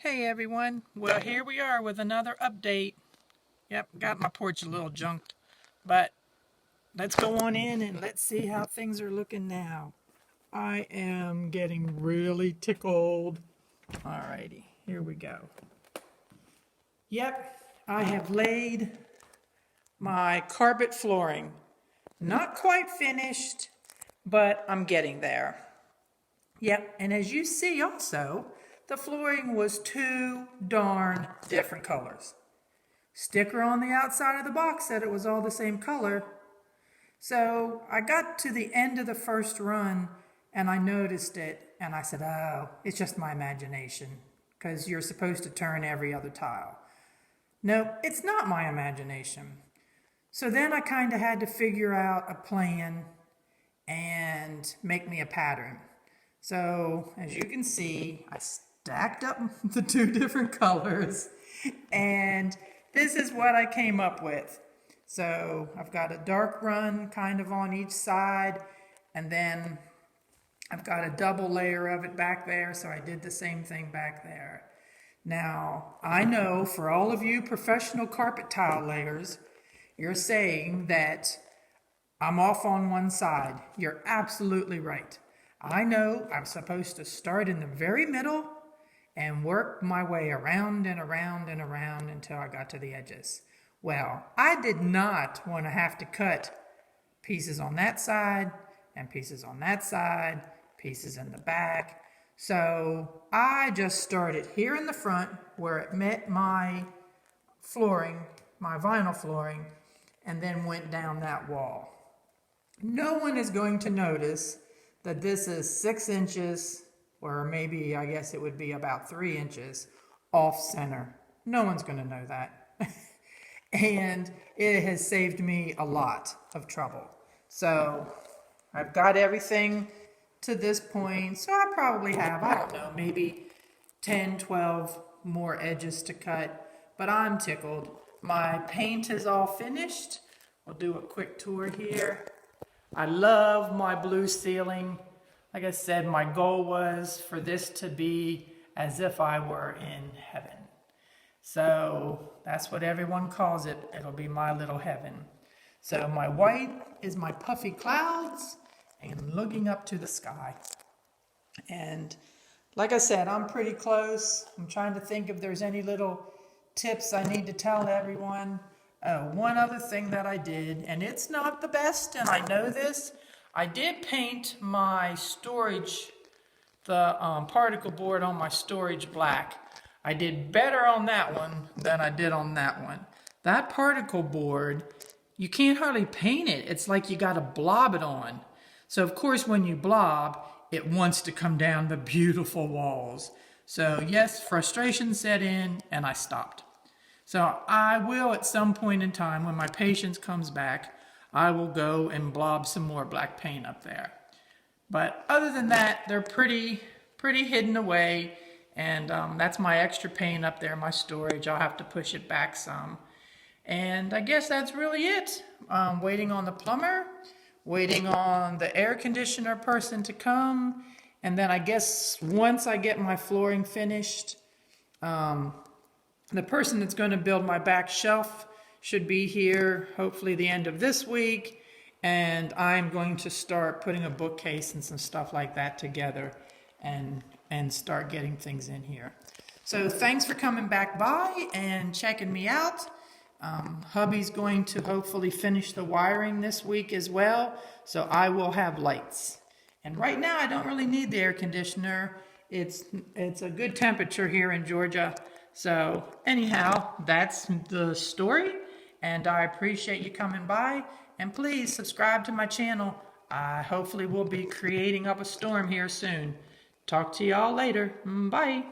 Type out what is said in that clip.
Hey everyone, well here we are with another update. Yep, got my porch a little junked, but let's go on in and let's see how things are looking now. I am getting really tickled. Alrighty, here we go. Yep, I have laid my carpet flooring. Not quite finished, but I'm getting there. Yep, and as you see also, the flooring was two darn different colors. Sticker on the outside of the box said it was all the same color. So I got to the end of the first run and I noticed it and I said, oh, it's just my imagination because you're supposed to turn every other tile. No, it's not my imagination. So then I kind of had to figure out a plan and make me a pattern. So as you can see, I stacked up the two different colors and this is what I came up with. So I've got a dark run kind of on each side, and then I've got a double layer of it back there, so I did the same thing back there. Now, I know for all of you professional carpet tile layers, you're saying that I'm off on one side. You're absolutely right. I know I'm supposed to start in the very middle and work my way around and around and around until I got to the edges. Well, I did not want to have to cut pieces on that side and pieces on that side, pieces in the back. So I just started here in the front where it met my flooring, my vinyl flooring, and then went down that wall. No one is going to notice that this is 6 inches, or maybe I guess it would be about 3 inches off center. No one's going to know that. And it has saved me a lot of trouble. So I've got everything to this point. So I probably have, I don't know, maybe 10, 12 more edges to cut. But I'm tickled. My paint is all finished. I'll do a quick tour here. I love my blue ceiling. Like I said, my goal was for this to be as if I were in heaven. So that's what everyone calls it. It'll be my little heaven. So my white is my puffy clouds and looking up to the sky. And like I said, I'm pretty close. I'm trying to think if there's any little tips I need to tell everyone. One other thing that I did, and it's not the best, and I know this, I did paint my storage, the particle board on my storage black. I did better on that one than I did on that one. That particle board, you can't hardly paint it. It's like you got to blob it on. So of course when you blob, it wants to come down the beautiful walls. So yes, frustration set in and I stopped. So I will at some point in time when my patience comes back, I will go and blob some more black paint up there. But other than that, they're pretty hidden away. And that's my extra paint up there, my storage. I'll have to push it back some. And I guess that's really it. Waiting on the plumber, waiting on the air conditioner person to come. And then I guess once I get my flooring finished, the person that's going to build my back shelf should be here hopefully the end of this week. And I'm going to start putting a bookcase and some stuff like that together and start getting things in here. So thanks for coming back by and checking me out. Hubby's going to hopefully finish the wiring this week as well. So I will have lights. And right now I don't really need the air conditioner. It's a good temperature here in Georgia. So anyhow, that's the story. And I appreciate you coming by. And please subscribe to my channel. I hopefully will be creating up a storm here soon. Talk to y'all later. Bye.